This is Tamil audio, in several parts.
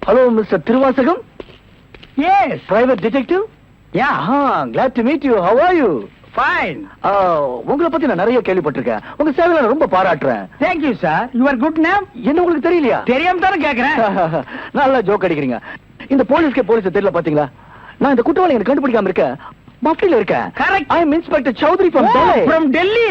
Hello, Mr. Tiruvasagam. Yes. Private detective? Yeah. Glad to meet you. How are you? Fine. உங்களை பத்தி நான் நிறைய கேள்விப்பட்டிருக்கேன். உங்க சேவையை நான் ரொம்ப பாராட்டுறேன். Thank you, sir. Your good name? என்ன உங்களுக்கு தெரியலையா? தெரியாம தானே கேக்குறேன். நல்லா ஜோக் அடிக்கிறீங்க. இந்த போலீஸ் தெரியல பாத்தீங்களா? நான் இந்த குற்றவாளி எனக்கு கண்டுபிடிக்காம இருக்கேன். மஃப்டில இருக்கேன். Correct. I am Inspector Chowdhury from Delhi. From Delhi.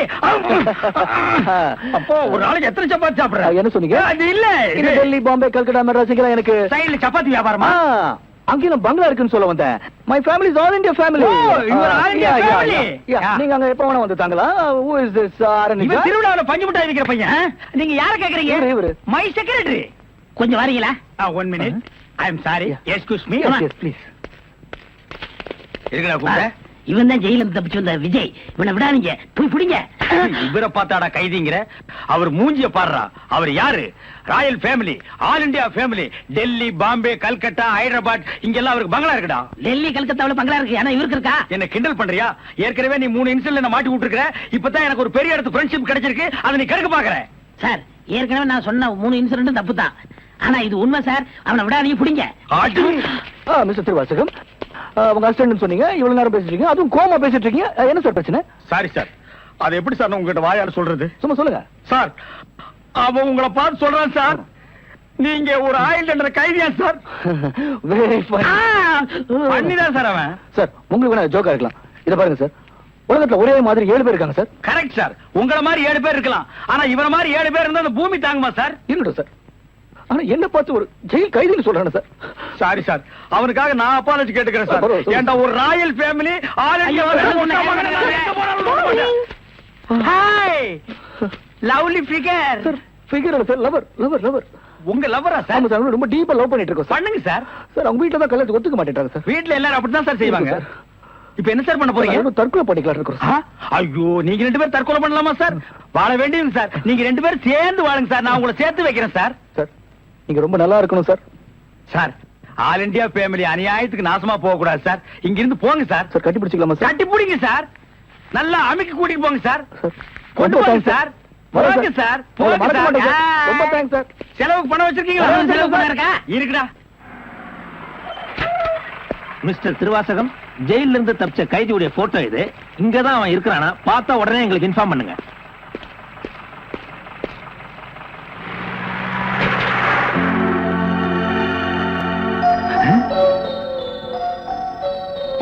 அப்போ ஒரு நாளைக்கு எத்தனை சப்பாத்தி சாப்பிடுற? என்ன சொன்னீங்க? அது இல்ல. இது டெல்லி, பாம்பே, கல்கட்டா, மெட்ராஸ்ல எனக்கு சைடுல சப்பாத்தி வியாபாரமா? அங்கேயும் பங்களா இருக்குன்னு சொல்ல வந்தேன். My family is all India family. Oh, you are all India family. நீங்க அங்க எப்ப வேணா வந்து தாங்களா? Who is this? இவன் திருவிழாவுல பஞ்சு மிட்டாய் விக்கிற பையன். நீங்க யார கேக்குறீங்க? இவரு. My secretary. கொஞ்சம் வரீங்களா? 1 minute. I am sorry. Excuse me. Yes, please. இருக்கடா கூப்பிட்ட. இவன் தான் ஜெயில இருந்து தப்பிச்சு வந்த விஜய். இவனை விடாதீங்க, போய் பிடிங்க. இவரை பார்த்தாடா கைதிங்கிற? அவர் மூஞ்சிய பாடுறா. அவர் யாரு? Royal family, all India family. Delhi, Bombay, Calcutta, Hyderabad இங்கெல்லாம் அவருக்கு பங்களா இருக்குடா. டெல்லி கல்கத்தாவுல பங்களா இருக்கு, ஆனா இவருக்கு இருக்கா? என்ன கிண்டல் பண்றியா? ஏற்கனவே நீ 3 இன்சிடென்ட்ல மாட்டி விட்டுருக்க. இப்பதான் எனக்கு ஒரு பெரிய இடத்து ஃப்ரெண்ட்ஷிப் கிடைச்சிருக்கு. அதை நீ கெடுக்க பாக்குற. சார், ஏற்கனவே நான் சொன்ன 3 இன்சிடென்ட் தப்பு தான். ஆனா இது உண்மை சார். அவனை விடாதீங்க, பிடிங்க. மிஸ்டர் திருவாசகம், உங்க அசிஸ்டன்ட் சொன்னீங்க, இவ்வளவு நேரம் பேசிட்டு இருக்கீங்க, அதுவும் கோமா பேசிட்டு இருக்கீங்க. என்ன சார் பிரச்சனை? Sorry sir. அது எப்படி சார் உங்ககிட்ட வாயால சொல்றது? சும்மா சொல்லுங்க சார். அவன் உங்களை பார்த்து சொல்றான் சார். நீங்க ஒரு ஆயில் என்ற கைதியா சார்? Very fine. பண்ணிதான் சார் அவன். சார், உங்களுக்கு வேணா ஜோக்கா இருக்கலாம். இத பாருங்க சார், உலகத்துல ஒரே மாதிரி 7 பேர் இருக்காங்க சார். Correct sir. உங்கள மாதிரி 7 பேர் இருக்கலாம். ஆனா இவர மாதிரி 7 பேர் இருந்தா அந்த பூமி தாங்குமா சார்? இருக்கட்டும் சார். ஆனா என்ன பார்த்து ஒரு ஜெயில் கைதின்னு சொல்றானே சார். Sorry sir. அவனுக்காக நான் அப்பாலஜி கேட்டுக்கிறேன் சார். ஏண்டா ஒரு Royal family, all India hi lovely figure. Sir, figure இல்ல சார், லவர் லவர் லவர். உங்க லவரா சார்? ஆமா சார், ரொம்ப டீப்பா லவ் பண்ணிட்டு இருக்கோம் சார். பண்ணுங்க சார். சார், அவங்க வீட்ல தான் கல்யாணத்துக்கு ஒத்துக்க மாட்டேன்றாங்க சார். வீட்ல எல்லாரும் அப்படிதான் சார் செய்வாங்க. இப்ப என்ன சார் பண்ண போறீங்க? தற்கொலை பண்ணிக்கலாம் இருக்கோம் சார். ஐயோ, நீங்க 2 பேரும் தற்கொலை பண்ணலாமா சார்? வாழ வேண்டியது சார். நீங்க 2 பேரும் சேர்ந்து வாழுங்க சார். நான் உங்களை சேர்த்து வைக்கிறேன் சார். சார், நீங்க ரொம்ப நல்லா இருக்கணும் sir. Sir, all India family அநியாயத்துக்கு நாசமா போக கூடாது சார். இங்க இருந்து போங்க சார். சார், கட்டி பிடிச்சிக்கலாமா சார்? கட்டி பிடிங்க சார். நல்லா அமைக்க கூட்டிட்டு போங்க சார். கொண்டு ரொம்ப போங்க thanks சார். வரேன் போங்க சார். போங்க மறக்க சார். மாட்டேன் சார். ரொம்ப தேங்க்ஸ் சார். செலவுக்கு பணம் வச்சிருக்கீங்களா? செலவு பணம் இருக்கா? இருக்குடா. மிஸ்டர் திருவாசகம், ஜெயில இருந்து தப்பிச்ச கைதியுடைய போட்டோ இது. இங்கதான் அவன் இருக்கிறானா? பார்த்தா உடனே எங்களுக்கு இன்ஃபார்ம் பண்ணுங்க.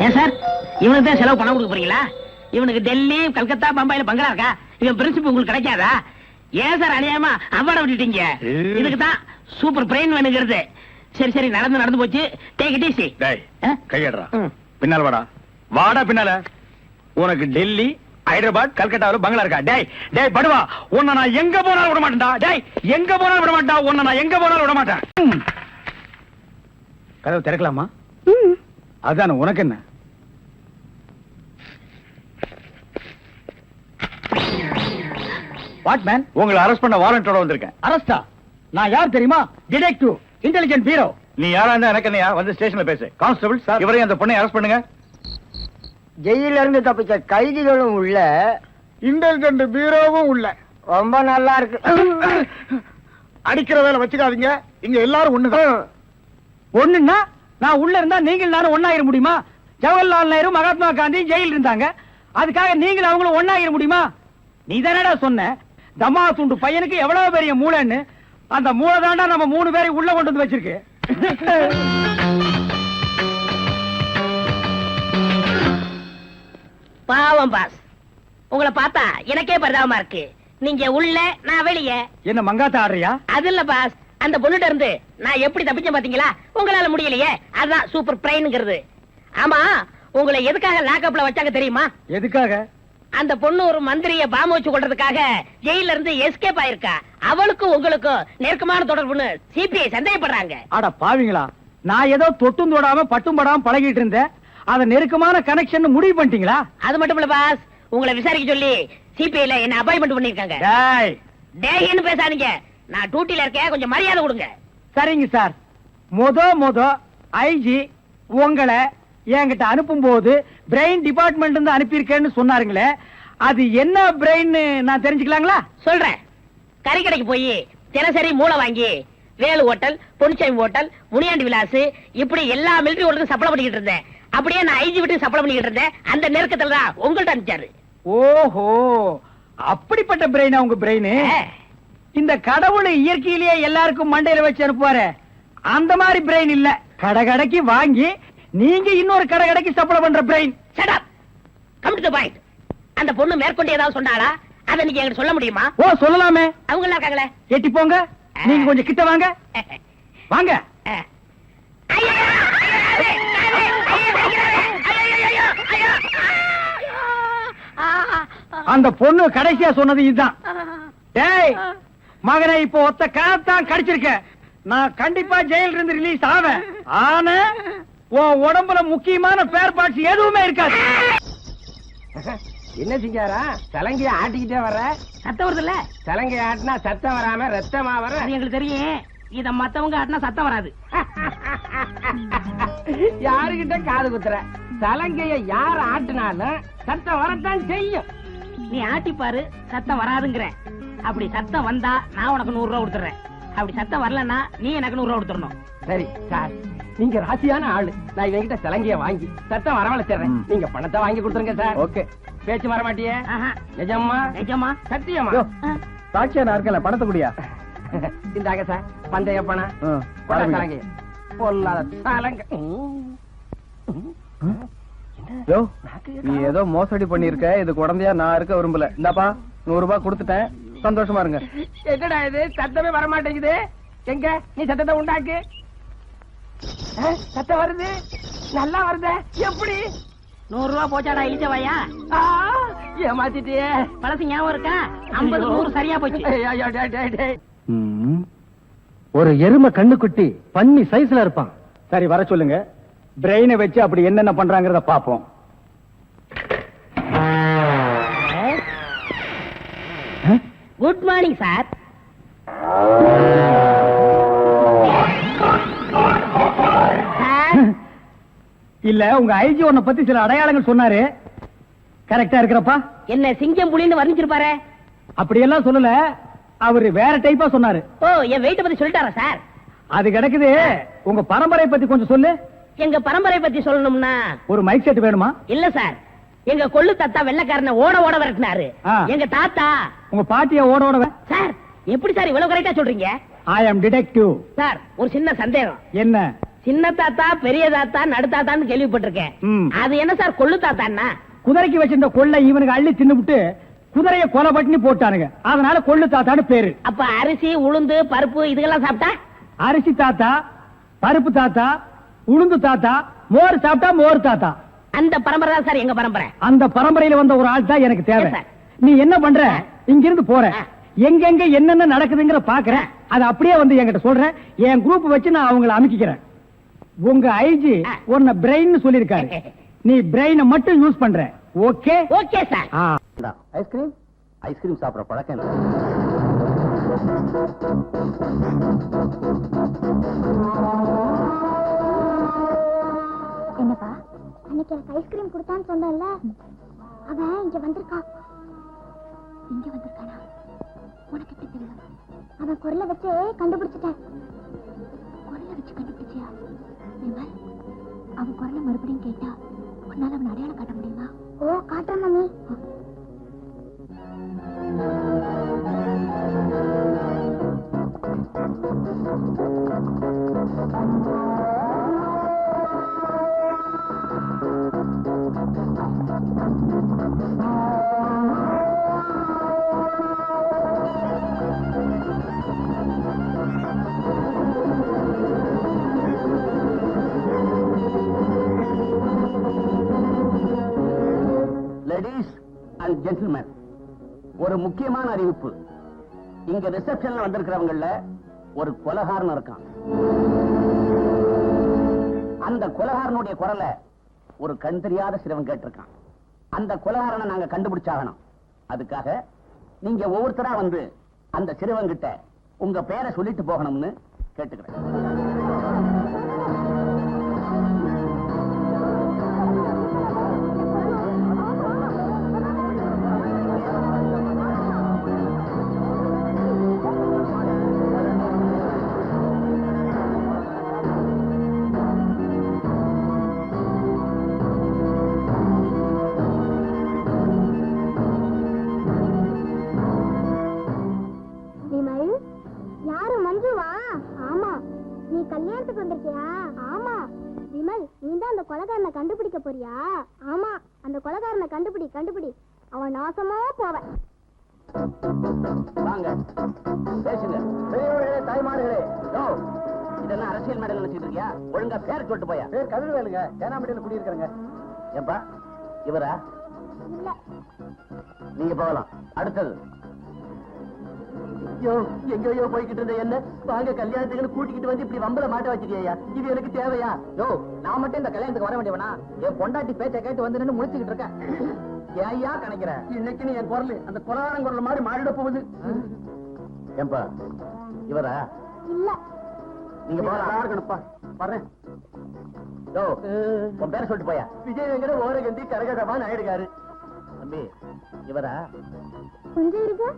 ஏன் சார், இவனுக்கு தான் செலவு பணம் கொடுக்க போறீங்களா? இவனுக்கு டெல்லி, கல்கத்தா, பம்பாயில பங்களா இருக்கா? இவன் பிரின்சிபல் உங்களுக்கு கிடைக்காதா? ஏன் சார் அநியாயமா அவார்ட விட்டுட்டீங்க? இதுக்கு தான் சூப்பர் பிரெயின் வேணுங்கிறது. சரி சரி, நடந்து போச்சு. Take it easy. டேய், கையடறா. பின்னால வாடா. வாடா பின்னால. உனக்கு டெல்லி, ஹைதராபாத், கல்கட்டாவுல பங்களா இருக்கா? டேய் டேய் படுவா, உன்னை நான் எங்க போனாலும் விட மாட்டேன்டா. டேய், எங்க போனாலும் விட மாட்டா. உன்னை நான் எங்க போனாலும் விட மாட்டேன். கதவு திறக்கலாமா? அதான, உனக்கு என்ன? What man? உங்களை அரெஸ்ட் பண்ண வாரண்டோட வந்திருக்கேன். அரஸ்டா? நான் யார் தெரியுமா? Detective, intelligent bureau. நீ யாரா இருந்தா எனக்கு என்னையா? வந்து ஸ்டேஷன்ல பேசு. கான்ஸ்டபிள் சார், இவரையும் அந்த பொண்ணை அரெஸ்ட் பண்ணுங்க. ஜெயில இருந்து தப்பிச்ச கைதிகளும் உள்ள, இன்டெலிஜென்ட் பீரோவும் உள்ள. ரொம்ப நல்லா இருக்கு. அடிக்கிற வேலை வச்சுக்காதீங்க. இங்க எல்லாரும் ஒண்ணுதான். ஒண்ணுன்னா நான் உள்ள இருந்தா நீங்கள் நானும் ஒண்ணாயிர முடியுமா? ஜவஹர்லால் நேரு, மகாத்மா காந்தி ஜெயில இருந்தாங்க. அதுக்காக நீங்கள் அவங்களும் ஒண்ணாயிர முடியுமா? நீ தானடா சொன்ன தமா துண்டு பையனுக்கு எவ்வளவு பெரிய மூளைன்னு. அந்த மூளை தாண்டா நம்ம 3 பேரை உள்ள கொண்டு வந்து வச்சிருக்கு. பாவம் பாஸ், உங்களை பார்த்தா எனக்கே பரிதாபமா இருக்கு. நீங்க உள்ள, நான் வெளியே. என்ன மங்காத்த ஆடுறியா? அது இல்ல பாஸ், அந்த பொண்ணுட்ட இருந்து நான் எப்படி தப்பிச்சேன் பாத்தீங்களா? உங்களால முடியலையே, அதுதான் சூப்பர் பிரெயின்ங்கிறது. ஆமா, உங்களை எதுக்காக லாக்அப்ல வச்சாங்க தெரியுமா? எதுக்காக? அந்த பொண்ணு ஒரு மந்திரிய பாம்பு வச்சு கொள்றதுக்காக ஜெயில இருந்து எஸ்கேப் ஆயிருக்கா. அவளுக்கும் உங்களுக்கும் நெருக்கமான தொடர்புன்னு சிபிஐ சந்தேகப்படுறாங்க. அட பாவிங்களா, நான் ஏதோ தொட்டும் தொடாம பட்டும் படாம பழகிட்டு இருந்தேன். அத நெருக்கமான கனெக்ஷன் முடிவு பண்ணிட்டீங்களா? அது மட்டும் இல்ல பாஸ், உங்களை விசாரிக்க சொல்லி சிபிஐல என்ன அப்பாயின்மெண்ட் பண்ணிருக்காங்க. டேய் டேய்னு பேசாதீங்க, நான் டியூட்டில இருக்கேன், கொஞ்சம் மரியாதை கொடுங்க. சரிங்க சார். மொத ஐஜி உங்களை என்கிட்ட அனுப்பும் போது பிரெயின் டிபார்ட்மெண்ட் இருந்து அனுப்பியிருக்கேன்னு சொன்னாருங்களே, அது என்ன பிரெயின் நான் தெரிஞ்சுக்கலாங்களா? சொல்றேன். கறிக்கடைக்கு போய் தினசரி மூளை வாங்கி வேலு ஹோட்டல், பொன்னிச்சாமி ஹோட்டல், முனியாண்டி விலாஸ், இப்படி எல்லா மிலிட்டரி ஹோட்டலுக்கும் சப்ளை பண்ணிக்கிட்டு இருந்தேன். அப்படியே நான் ஐஜி வீட்டுக்கு சப்ளை பண்ணிக்கிட்டு இருந்தேன். அந்த நெருக்கத்துல தான் உங்கள்ட்ட அனுப்பிச்சாரு. ஓஹோ, அப்படிப்பட்ட பிரெயினா உங்க பிரெயின்? இந்த கடவுள் இயற்கையிலேயே எல்லாருக்கும் மண்டையில வச்சு அனுப்புவாரு, அந்த மாதிரி பிரெயின் இல்ல. கடகடைக்கு வாங்கி நீங்க இன்னொரு கடகடைக்கு சப்ளை பண்ற brain. Shut up, come to the point. அந்த பொண்ணு மேற்கொண்டு ஏதாவது சொன்னாளா? அத நீங்க என்கிட்ட சொல்ல முடியுமா? ஓ, சொல்லலாமே. அவங்க எல்லாம் இருக்காங்களே. எட்டி போங்க, நீங்க கொஞ்சம் கிட்ட வாங்க. வாங்க. அந்த பொண்ணு கடைசியா சொன்னது இதுதான். டேய் மகனே, இப்போ ஒத்த காத்தான் கடிச்சிருக்க. நான் கண்டிப்பா ஜெயில இருந்து ரிலீஸ் ஆவேன். ஆனா உன் உடம்புல முக்கியமான பேர் பார்ட்ஸ் எதுவுமே இருக்காது. என்ன செஞ்சாரா? சலங்கைய ஆட்டிக்கிட்டே வர்ற. சத்தம் வருது இல்ல? சலங்கைய ஆட்டினா சத்தம் வராம ரத்தமா வர. அது எங்களுக்கு தெரியும். இத மத்தவங்க ஆட்டினா சத்தம் வராது. யாருகிட்ட காது குத்துற? சலங்கைய யார் ஆட்டினாலும் சத்தம் வரத்தான் செய்யும். நீ ஆட்டி பாரு, சத்தம் வராதுங்கிற. அப்படி சத்தம் வந்தா நான் உனக்கு 100 ரூபா கொடுத்துறேன். அப்படி சத்தம் வரலன்னா நீ எனக்கு 100 ரூபா கொடுத்துடணும். சரி சார், நீங்க ராசியான ஆளு. நான் இவங்கிட்ட சலங்கைய வாங்கி சத்தம் வரவழைச்சிடுறேன். நீங்க பணத்தை வாங்கி கொடுத்துருங்க சார். ஓகே. பேச்சு வர மாட்டியே? ஆஹா. நிஜமா? நிஜமா? சத்தியமா? சாட்சியா நான் இருக்கல, பணத்தை குடியா. இந்தாங்க சார், பந்தய பணம். சலங்கை பொல்லாத சலங்கை. யோ, நீ ஏதோ மோசடி பண்ணிருக்க. இதுக்கு உடந்தையா நான் இருக்க விரும்பல. இந்தாப்பா 100 ரூபாய் கொடுத்துட்டேன், சந்தோஷமா இருங்க. என்னடா இது, சத்தமே வர மாட்டேங்குது. எங்க நீ சத்தத்தை உண்டாக்கு. சத்தம் வருது, நல்லா வருது. எப்படி? 100 ரூபா போச்சாடா இழிச்சவாயா? ஏமாத்திட்டியே. பழசு ஞாபகம் இருக்கா? 50 100 சரியா போச்சு. ஐயோ, டேய், டேய், டேய். ஒரு எருமை கண்ணுக்குட்டி பன்னி சைஸ்ல இருப்பான். சரி, வர சொல்லுங்க. பிரெயினை வச்சு அப்படி என்னென்ன பண்றாங்கறத பாப்போம். Good morning sir. இல்ல, உங்க ஐஜி உன்னை பத்தி சில அடையாளங்கள் சொன்னாரு. கரெக்டா இருக்கிறப்பா? என்ன சிங்கம் புலின்னு வர்ணிச்சிருப்பாரு? அப்படி எல்லாம் சொல்லல, அவரு வேற டைப்பா சொன்னாரு. ஓ, என் வெயிட்ட பத்தி சொல்லிட்டாரா சார்? அது கிடக்குது. உங்க பரம்பரை பத்தி கொஞ்சம் சொல்லு. எங்க பரம்பரை பத்தி சொல்லணும்னா ஒரு மைக் செட் வேணுமா? இல்ல சார், எங்க கொள்ளு தாத்தா வெள்ளக்காரனை ஓட ஓட விரட்டினாரு. எங்க தாத்தா. உங்க பாட்டிய ஓட ஓட சார், எப்படி சார் இவ்வளவு கரெக்டா சொல்றீங்க? ஐ அம் டிடெக்டிவ். சார், ஒரு சின்ன சந்தேகம். என்ன? சின்ன தாத்தா, பெரிய தாத்தா, நடுத்தாத்தான்னு கேள்விப்பட்டிருக்கேன். அது என்ன சார் கொள்ளு தாத்தான்னா? குதிரைக்கு வச்சிருந்த கொள்ளை இவனுக்கு அள்ளி தின்னுபிட்டு குதிரைய கொலை பண்ணி போட்டானுங்க. அதனால கொள்ளு தாத்தான்னு பேரு. அப்ப அரிசி, உளுந்து, பருப்பு இதெல்லாம் சாப்பிட்டா? அரிசி தாத்தா, பருப்பு தாத்தா, உளுந்து தாத்தா, மோர் சாப்பிட்டா மோர் தாத்தா. அந்த பரம்பரை தான் சார் எங்க பரம்பரை. அந்த பரம்பரையில வந்த ஒரு ஆள் தான் எனக்கு தேவை. Yes, sir. நீ என்ன பண்ற? இங்கிருந்து போற, எங்கெங்க என்னென்ன நடக்குதுங்கிற பாக்குறேன். அது அப்படியே வந்து என்கிட்ட சொல்றேன். என் குரூப் வச்சு நான் அவங்களை அமைக்கிறேன். உங்க ஐஜி உன்னை பிரெயின் சொல்லிருக்காரு. நீ பிரெயினை மட்டும் யூஸ் பண்ற. Okay? Okay sir. Ice cream ice cream சாப்பிடுற பழக்கம் என்னப்பா, அன்னைக்கு எனக்கு ஐஸ்கிரீம் கொடுத்தான்னு சொன்னல, அவன் இங்க வந்திருக்கான். இங்க வந்திருக்கானா? உனக்கு எப்படி தெரியும்? அவன் குரலை வச்சு கண்டுபிடிச்சிட்டேன். குரலை வச்சு கண்டுபிடிச்சியா? அவன் குரலை மறுபடியும் கேட்டா உன்னால அவன் அடையாளம் காட்ட முடியுமா? ஓ, காட்டுறேன் மம்மி. லேடீஸ் அண்ட் ஜென்டில்மேன், ஒரு முக்கியமான அறிவிப்பு. இங்க ரிசப்ஷன்ல வந்திருக்கிறவங்கள ஒரு கொலகாரன் இருக்கான். அந்த கொலகாரனுடைய குரலை ஒரு கண் தெரியாத சிறுவன் கேட்டிருக்கான். அந்த கொலகாரனை நாங்க கண்டுபிடிச்சாகணும். அதுக்காக நீங்க ஒவ்வொருத்தரா வந்து அந்த சிறுவன் கிட்ட உங்க பேரை சொல்லிட்டு போகணும்னு கேட்டுக்கிறேன். கல்யாணத்துக்கு வந்திருக்கியா? ஆமா. விமல், நீ தான் அந்த கொலைகாரனை கண்டுபிடிக்க போறியா? ஆமா, அந்த கொலைகாரனை கண்டுபிடி. அவன் நாசமா போவன். வாங்க பேசுங்க. பெரியவர்களே, தாய்மார்களே, இதெல்லாம் அரசியல் மேடையில் நினைச்சிட்டு இருக்கியா? ஒழுங்கா பேர் சொல்லிட்டு போயா. பேர் கதிர்வேலுங்க, தேனாம்பட்டியில குடியிருக்கிறேங்க. ஏப்பா இவரா? இல்ல. நீங்க போகலாம். அடுத்தது. எங்கேயோ போய்கிட்டு இருந்த என்ன வாங்க கல்யாணத்துக்கு கூட்டிக்கிட்டு வந்து இப்படி வம்பல மாட்ட வச்சிருக்கியா? இது எனக்கு தேவையா? நான் மட்டும் இந்த கல்யாணத்துக்கு வர வேண்டியவனா? என் பொண்டாட்டி பேச்ச கேட்டு வந்து நின்று முடிச்சுக்கிட்டு இருக்கேன். ஏயா கணக்கிற? இன்னைக்கு என் குரல் அந்த கொலகாரன் குரல் மாதிரி மாறிட போகுது. ஏன்பா இவரா? இல்ல. நீங்க போகலாம். இருக்கணும்ப்பா, வர்றேன். உன் பேரை சொல்லிட்டு போயா. விஜய் வெங்கட ஓரகந்தி கரகதமா நாயுடுகாரு. தம்பி இவரா? கொஞ்சம் இருக்கு.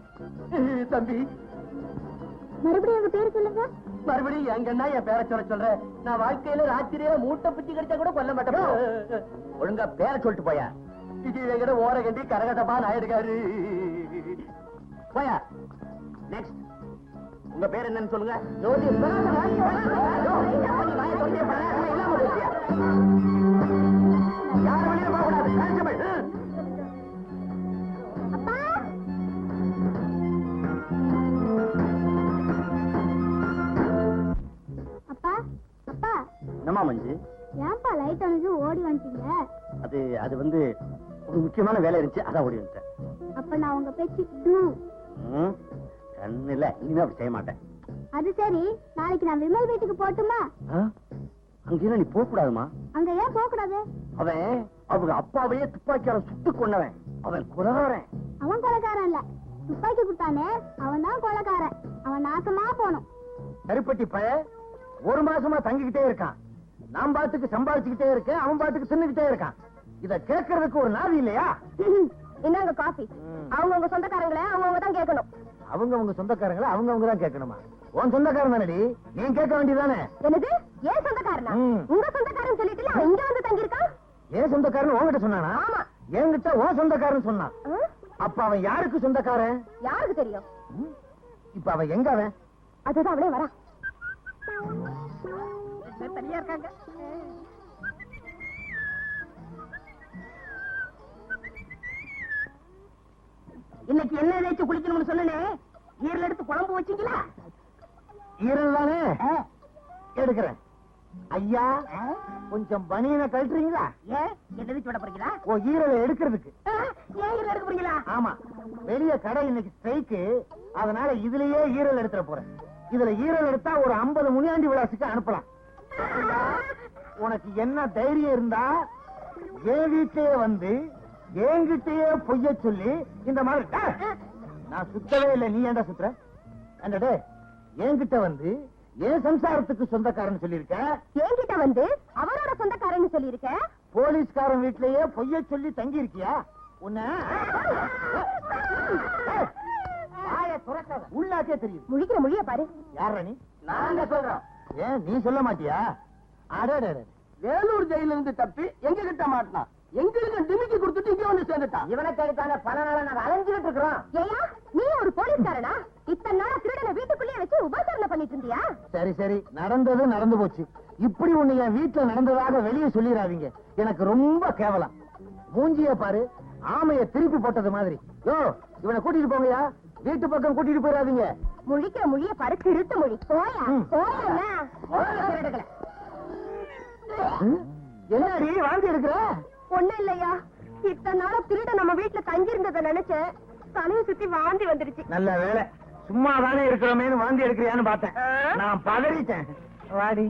தம்பி மறுபடியும் உங்க பேர் சொல்லுங்க. மறுபடியும் எங்கன்னா என் பேரை சொல்ற. நான் வாழ்க்கையில ராத்திரியில மூட்டை பிச்சு கிடைச்சா கூட கொல்ல மாட்டேன். ஒழுங்கா பேரை சொல்லிட்டு போயா. விஜய் வெங்கட ஓரகண்டி கரகதமா நாயுடுகாரு. போயா. நெக்ஸ்ட். உங்க பேர் என்னன்னு சொல்லுங்க. ஜோதி. யார் வழியில போகக்கூடாது. கான்ஸ்டபிள். அப்பா, அப்பா, அப்பா. என்னம்மா மஞ்சு? ஏன்பா லைட் அணைஞ்சு ஓடி வந்துட்டீங்க? அது வந்து ஒரு முக்கியமான வேலை இருந்துச்சு, அதான் ஓடி வந்துட்டேன். அப்ப நான் உங்க பேச்சு கண்ணு இல்ல, இனிமே அப்படி செய்ய மாட்டேன். அது சரி, நாளைக்கு நான் விமல் வீட்டுக்கு போட்டுமா? அங்கேயும் நீ போக கூடாதுமா. அங்க ஏன் போக கூடாது? அவன் அவங்க அப்பாவையே துப்பாக்கியால சுட்டு கொண்டவன். அவன் கொலைகாரன். அவன் கொலைக்காரன் இல்ல, துப்பாக்கி கொடுத்தானே அவன் தான் கொலைக்காரன். அவன் நாசமா போனோம். கருப்பட்டி பய ஒரு மாசமா தங்கிக்கிட்டே இருக்கான். நான் பாட்டுக்கு சம்பாதிச்சுக்கிட்டே இருக்கேன், அவன் பாட்டுக்கு தின்னுக்கிட்டே இருக்கான். இத கேட்கறதுக்கு ஒரு நாதி இல்லையா? என்னங்க காஃபி? அவங்கவுங்க சொந்தக்காரங்களை அவங்கவுங்க தான் கேட்கணும். அவங்க சொந்தக்காரங்களை அவங்க தான் கேட்கணுமா? உன் சொந்தக்காரன் தானடி, நீ கேட்க வேண்டியதானே? என்னது? ஏன் சொந்தக்காரனா? உங்க சொந்தக்காரன் சொல்லிட்டு அவன் இங்க வந்து தங்கியிருக்கான். ஏன் சொந்தக்காரன் உன்கிட்ட சொன்னானா? ஆமா. என்கிட்ட உன் சொந்தக்காரன் சொன்னான். அப்ப அவன் யாருக்கு சொந்தக்காரன்? யாருக்கு தெரியும்? இப்ப அவன் எங்க? அவன் அதுதான் அவளே வரா. தனியா இருக்காங்க. இன்னைக்கு என்ன ஏதாச்சும் குளிக்கணும்னு சொன்னே, ஈரல் எடுத்து குழம்பு வச்சீங்களா? ஈரல் தானே எடுக்கிறேன். ஐயா, கொஞ்சம் பனியனை கழட்டுறீங்களா? ஏன் என்ன வீச்சு விட போறீங்களா? ஓ, ஈரலை எடுக்கிறதுக்கு. ஏன் ஈரல் எடுக்க போறீங்களா? ஆமா, வெளிய கடை இன்னைக்கு ஸ்ட்ரைக்கு, அதனால இதுலயே ஈரல் எடுத்துற போறேன். இதுல ஈரல் எடுத்தா ஒரு 50 முனியாண்டி விலாசுக்கு அனுப்பலாம். உனக்கு என்ன தைரியம் இருந்தா என் வீட்லயே வந்து என்கிட்டயே பொய்ய சொல்லி இந்த மாதிரி. நான் சுத்தவே இல்லை, நீ ஏன்டா சுத்துற? என்னடே, என்கிட்ட வந்து என் சம்சாரத்துக்கு சொந்தக்காரன் சொல்லிருக்க, என்கிட்ட வந்து அவரோட சொந்தக்காரன்னு சொல்லியிருக்க. போலீஸ்காரன் வீட்லயே பொய்ய சொல்லி தங்கி இருக்கியா? உன்ன உள்ளாக்கே தெரியுது. முழிக்கிற மொழிய பாரு. யார நீ? நாங்க சொல்றோம். ஏன் நீ சொல்ல மாட்டியா? அடடே, வேலூர் ஜெயில இருந்து தப்பி எங்க கிட்ட மாட்டினான். எங்களுக்கு டிமிக்கி கொடுத்துட்டு இங்க வந்து சேர்ந்துட்டான். இவனை கேட்டான பல நாளா நாங்க அலைஞ்சுட்டு இருக்கிறோம். ஏயா, நீ ஒரு போலீஸ்காரனா? இத்தனை நாளா திருடனை வீட்டுக்குள்ளேயே வச்சு உபசரணை பண்ணிட்டு இருந்தியா? சரி சரி, நடந்தது நடந்து போச்சு. இப்படி ஒண்ணு என் வீட்டுல நடந்ததாக வெளியே சொல்லிடாதீங்க. எனக்கு ரொம்ப கேவலம். மூஞ்சிய பாரு, ஆமைய திருப்பி போட்டது மாதிரி. யோ, இவனை கூட்டிட்டு போங்கயா, வீட்டு பக்கம் கூட்டிட்டு போயிடாதீங்க. முழிக்கிற மொழிய பாரு, திருட்டு மொழி. போயா போயா. என்னடி வாந்தி எடுக்கிற? ஒண்ணும் இல்லையா, இத்தனை நாளா திருட நம்ம வீட்டுல தங்கி இருந்ததை நினைச்சேன், தலையை சுத்தி வாந்தி வந்துருச்சு. நல்ல வேலை, சும்மா தானே இருக்கிறோமேனு வாந்தி எடுக்கிறியான்னு பார்த்தேன். நான் பதறிட்டேன். வாடி.